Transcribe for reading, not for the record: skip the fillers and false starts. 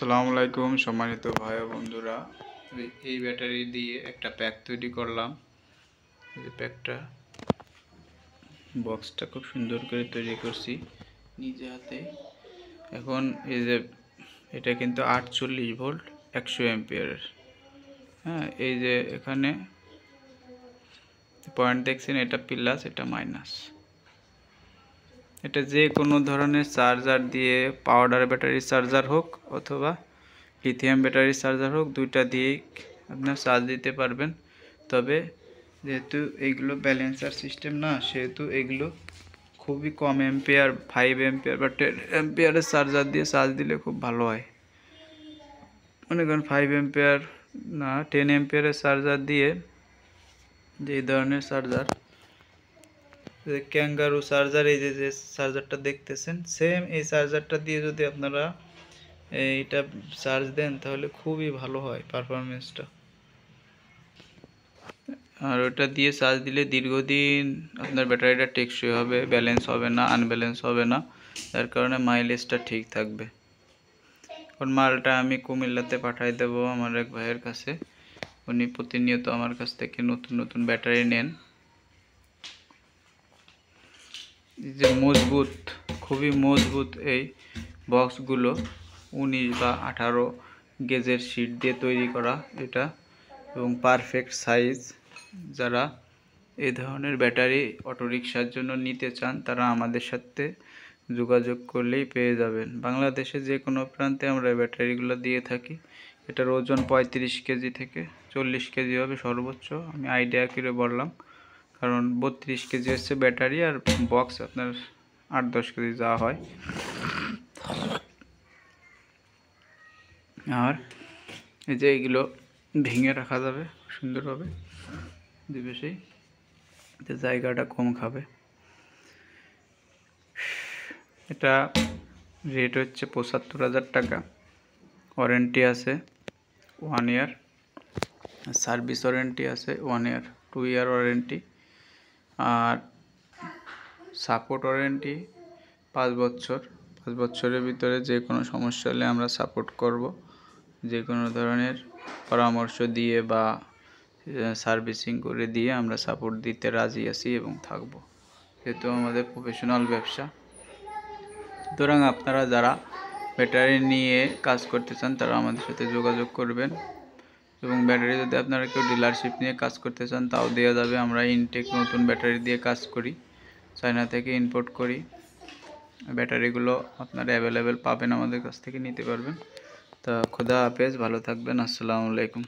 আসসালামু আলাইকুম সম্মানিত ভাই ও বন্ধুরা, এই ব্যাটারি দিয়ে একটা প্যাক তৈরি করলাম। এই প্যাকটা বক্সটা খুব সুন্দর করে তৈরি করছি নিজে হাতে। এখন এই যে এটা কিন্তু 48 ভোল্ট 100 অ্যাম্পিয়ারের। হ্যাঁ, এই যে এখানে পয়েন্ট দেখছেন, এটা প্লাস এটা মাইনাস। এটা যে কোনো ধরনের চার্জার দিয়ে, পাউডার ব্যাটারি চার্জার হোক অথবা লিথিয়াম ব্যাটারি চার্জার হোক, দুইটা দিয়েই আপনার চার্জ দিতে পারবেন। তবে যেহেতু এইগুলো ব্যালেন্সার সিস্টেম না, সেহেতু এগুলো খুবই কম অ্যাম্পিয়ার, 5 অ্যাম্পিয়ার বা 10 অ্যাম্পিয়ারের চার্জার দিয়ে চার্জ দিলে খুব ভালো হয়। মনে করেন 5 অ্যাম্পিয়ার না 10 অ্যাম্পিয়ারের চার্জার দিয়ে, যে ধরনের চার্জার, ক্যাঙ্গারু চার্জার, এই যে চার্জারটা দেখতেছেন, সেম এই চার্জারটা দিয়ে যদি আপনারা এইটা চার্জ দেন তাহলে খুবই ভালো হয় পারফরমেন্সটা। আর ওটা দিয়ে চার্জ দিলে দীর্ঘদিন আপনার ব্যাটারিটা টেকসই হবে, ব্যালেন্স হবে না, আনব্যালেন্স হবে না, যার কারণে মাইলেজটা ঠিক থাকবে। এখন মালটা আমি কুমিল্লাতে পাঠাই দেবো আমার এক ভাইয়ের কাছে। উনি প্রতিনিয়ত আমার কাছ থেকে নতুন নতুন ব্যাটারি নেন। এই যে মজবুত, খুবই মজবুত এই বক্সগুলো 19 বা 18 গেজের শিট দিয়ে তৈরি করা এটা, এবং পারফেক্ট সাইজ। যারা এই ধরনের ব্যাটারি অটোরিকশার জন্য নিতে চান তারা আমাদের সাথে যোগাযোগ করলেই পেয়ে যাবেন। বাংলাদেশে যে কোনো প্রান্তে আমরা ব্যাটারিগুলো দিয়ে থাকি। এটার ওজন 35 কেজি থেকে 40 কেজি হবে সর্বোচ্চ, আমি আইডিয়া করে বললাম, কারণ 32 কেজি হচ্ছে ব্যাটারি আর বক্স আপনার 8-10 কেজি যাওয়া হয়। আর এই যে এইগুলো ভেঙে রাখা যাবে সুন্দরভাবে, দিবেশেই এতে জায়গাটা কম খাবে। এটা রেট হচ্ছে 75,000 টাকা। ওয়ারেন্টি আছে 1 ইয়ার, সার্ভিস ওয়ারেন্টি আছে 1 ইয়ার, 2 ইয়ার ওয়ারেন্টি, আর সাপোর্ট ওয়ারেন্টি 5 বছর। 5 বছরের ভিতরে যে কোনো সমস্যা হলে আমরা সাপোর্ট করব, যে কোনো ধরনের পরামর্শ দিয়ে বা সার্ভিসিং করে দিয়ে আমরা সাপোর্ট দিতে রাজি আছি এবং থাকব, যেহেতু আমাদের প্রফেশনাল ব্যবসা। সুতরাং আপনারা যারা ব্যাটারি নিয়ে কাজ করতে চান তারা আমাদের সাথে যোগাযোগ করবেন, এবং ব্যাটারি যদি আপনারা কেউ ডিলারশিপ নিয়ে কাজ করতে চান তাও দেওয়া যাবে। আমরা ইনটেক নতুন ব্যাটারি দিয়ে কাজ করি, চায়না থেকে ইম্পোর্ট করি। ব্যাটারিগুলো আপনারা অ্যাভেলেবেল পাবেন, আমাদের কাছ থেকে নিতে পারবেন। তা খোদা হাফেজ, ভালো থাকবেন, আসসালামু আলাইকুম।